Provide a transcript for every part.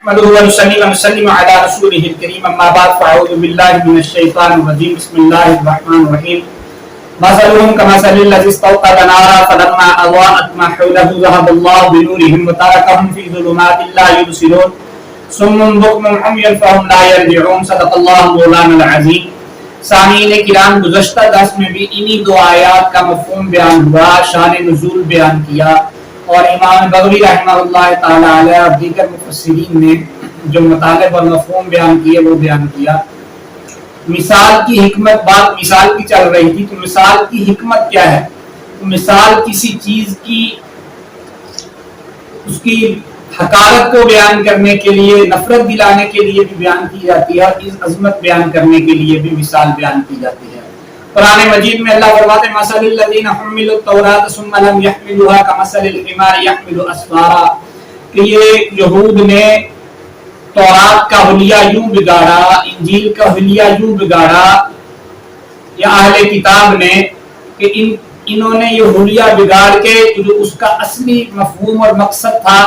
نحمده ونصلي على رسوله الكريم اما بعد فاعوذ بالله من الشيطان الرجيم بسم الله الرحمن الرحيم مثلهم كمثل الذي استوقد نارا فلما اضاءت ما حوله ذهب الله بنورهم وتركهم في ظلمات لا يبصرون صم بكم عمي فهم لا يرجعون صدق الله مولانا العظيم. سامعین کرام، گزشتہ درس میں بھی انہی دو آیات کا مفہوم بیان ہوا، شان نزول بیان کیا، اور امام بغوی رحمہ اللہ تعالی علیہ اور دیگر مفسرین نے جو مطالب اور مفہوم بیان کیے وہ بیان کیا. مثال کی حکمت، بات مثال کی چل رہی تھی، تو مثال کی حکمت کیا ہے؟ تو مثال کسی چیز کی اس کی حقارت کو بیان کرنے کے لیے، نفرت دلانے کے لیے بھی بیان کی جاتی ہے، اور اس عظمت بیان کرنے کے لیے بھی مثال بیان کی جاتی ہے. قرآن مجید میں اللہ فرماتے ہیں مثل الذین حملوا التوراۃ ثم لم يحملوها كمثل الحمار يحمل اسفارا، کہ یہ یہود نے تورات کا حلیہ یوں بگاڑا، انجیل کا حلیہ یوں بگاڑا، یا اہل کتاب نے کہ انہوں نے یہ حلیہ بگاڑ کے جو اس کا اصلی مفہوم اور مقصد تھا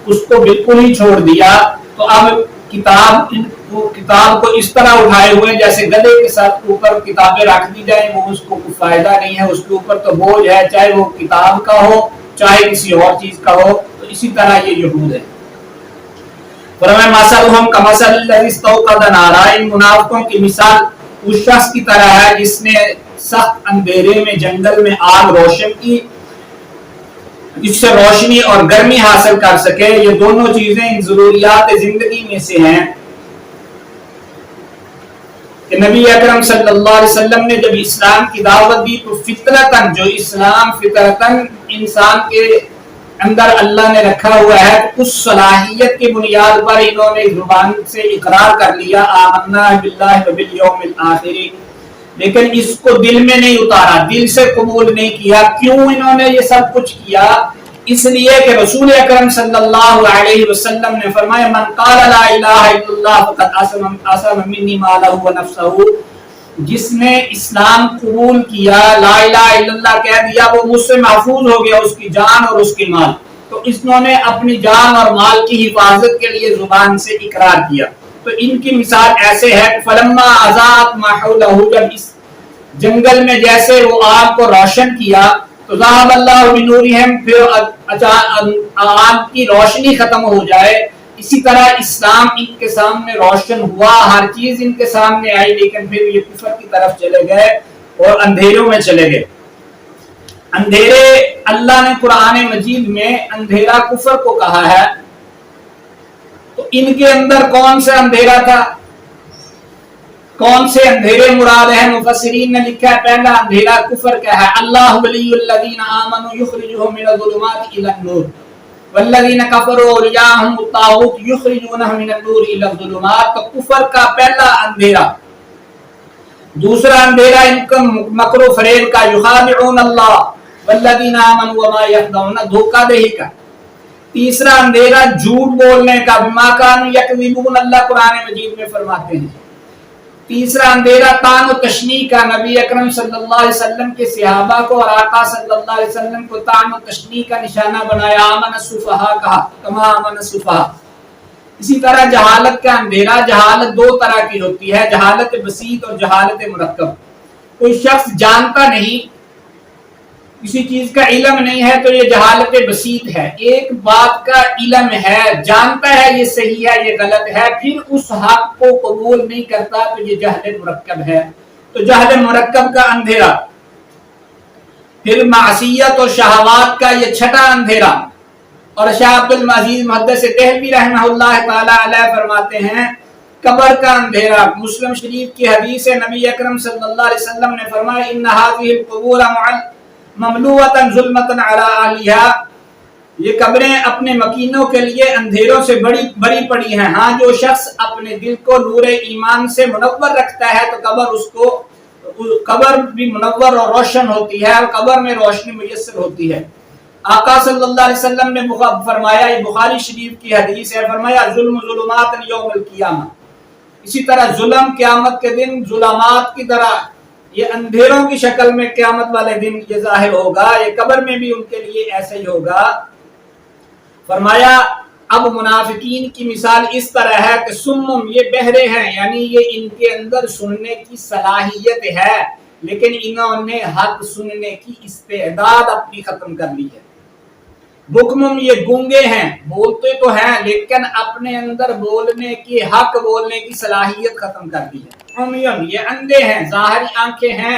اس کو بالکل ہی چھوڑ دیا. تو اب کتاب کو اس طرح اٹھائے ہوئے جیسے گدھے کے ساتھ اوپر کتابیں رکھ دی جائیں، وہ اس کو کوئی فائدہ نہیں ہے، اس کے اوپر تو بوجھ ہے، چاہے وہ کتاب کا ہو چاہے کسی اور چیز کا ہو. تو اسی طرح یہ یہود ہے. فرمایا مثلہم کمثل الذی استوقد نارا، ان منافقوں کی مثال اس شخص کی طرح ہے جس نے سخت اندھیرے میں جنگل میں آگ روشن کی، جس سے روشنی اور گرمی حاصل کر سکے. یہ دونوں چیزیں ان ضروریات زندگی میں سے ہیں کہ نبی اکرم صلی اللہ علیہ وسلم نے جب اسلام کی دعوت دی تو فطرتاً، جو اسلام فطرتاً انسان کے اندر اللہ نے رکھا ہوا ہے، اس صلاحیت کی بنیاد پر انہوں نے زبان سے اقرار کر لیا آمنا باللہ وبالیوم الآخر، لیکن اس کو دل میں نہیں اتارا، دل سے قبول نہیں کیا. کیوں انہوں نے یہ سب کچھ کیا؟ اس لیے کہ رسول اکرم صلی اللہ علیہ وسلم نے فرمایا من قال لا الہ الا اللہ فقد عصم منی مالہ و نفسہ، جس نے اسلام قبول کیا، لا الہ الا اللہ کہہ دیا، وہ مجھ سے محفوظ ہو گیا اس کی جان اور اس کی مال. تو انہوں نے اپنی جان اور مال کی حفاظت کے لیے زبان سے اقرار کیا. تو ان کی مثال ایسے ہے فلما اضاءت ما حولہ، جب اس جنگل میں جیسے وہ آگ کو روشن کیا تو ذهب اللہ بنورہم، پھر آگ کی روشنی ختم ہو جائے. اسی طرح اسلام ان کے سامنے روشن ہوا، ہر چیز ان کے سامنے آئی، لیکن پھر یہ کفر کی طرف چلے گئے اور اندھیروں میں چلے گئے. اندھیرے، اللہ نے قرآن مجید میں اندھیرا کفر کو کہا ہے، تو ان کے اندر کون سا اندھیرا تھا، کون سے اندھیرے مراد ہیں؟ مفسرین نے لکھا ہے پہلا اندھیرا کفر کا ہے، اللہ ولی الذین آمنوا یخرجهم من الظلمات الی النور والذین کفروا اولیاءهم الطاغوت یخرجونهم من النور الی الظلمات. تو کفر کا پہلا اندھیرا. دوسرا اندھیرا ان کا مکر و فریب کا، یخادعون اللہ والذین آمنوا وما یخدعون، دھوکہ دہی کا. تیسرا اندھیرا جھوٹ بولنے کا، بما کانوا یکذبون، اللہ قرآن مجید میں فرماتے ہیں. تیسرا اندھیرا طعن و تشنیع کا، نبی اکرم صلی اللہ علیہ وسلم کے صحابہ کو اور آقا صلی اللہ علیہ وسلم کو طعن و تشنیع کا نشانہ بنایا، آمن السفہاء کہا کما آمن السفہاء. اسی طرح جہالت کا اندھیرا، جہالت دو طرح کی ہوتی ہے، جہالت بسیط اور جہالت مرکب. کوئی شخص جانتا نہیں، کسی چیز کا علم نہیں ہے تو یہ جہالت بسیط ہے. ایک بات کا علم ہے، جانتا ہے یہ صحیح ہے یہ غلط ہے، پھر اس حق کو قبول نہیں کرتا تو یہ جہل مرکب ہے. تو جہل مرکب کا اندھیرا. پھر معصیت اور شہوات کا یہ چھٹا اندھیرا. اور شاہ عبد العزیز محدث دہلوی رحمہ اللہ تعالی علیہ فرماتے ہیں قبر کا اندھیرا. مسلم شریف کی حدیث ہے، نبی اکرم صلی اللہ علیہ وسلم نے فرمایا ان هذه القبور مملوءۃ ظلمۃ علی اہلھا، یہ قبریں اپنے مکینوں کے لیے اندھیروں سے بڑی پڑی ہیں. ہاں، جو شخص اپنے دل کو نور ایمان سے منور رکھتا ہے تو قبر بھی منور اور روشن ہوتی ہے، اور قبر میں روشنی میسر ہوتی ہے. آقا صلی اللہ علیہ وسلم نے فرمایا، یہ بخاری شریف کی حدیث ہے، فرمایا ظلم ظلمات یوم القیامہ، اسی طرح ظلم قیامت کے دن ظلمات کی طرح یہ اندھیروں کی شکل میں قیامت والے دن یہ ظاہر ہوگا. یہ قبر میں بھی ان کے لیے ایسا ہی ہوگا. فرمایا اب منافقین کی مثال اس طرح ہے کہ سمم، یہ بہرے ہیں، یعنی یہ ان کے اندر سننے کی صلاحیت ہے لیکن انہوں نے حق سننے کی استعداد اپنی ختم کر لی ہے۔ بکمم، یہ گونگے ہیں، بولتے تو ہیں لیکن اپنے اندر بولنے کی، حق بولنے کی صلاحیت ختم کر دی ہے۔ عمیٌ، یہ اندھے ہیں، ظاہری آنکھیں ہیں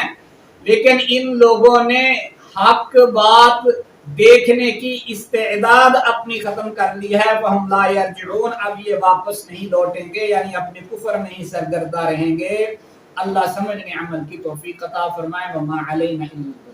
لیکن ان لوگوں نے حق بات دیکھنے کی استعداد اپنی ختم کر لی ہے۔ وَهُمْ لَا يَرْجِعُونَ، اب یہ واپس نہیں لوٹیں گے، یعنی اپنے کفر میں ہی سرگردہ رہیں گے۔ اللہ سمجھنے عمل کی توفیق عطا فرمائے۔ وَمَا عَلَيْنَا إِلَّا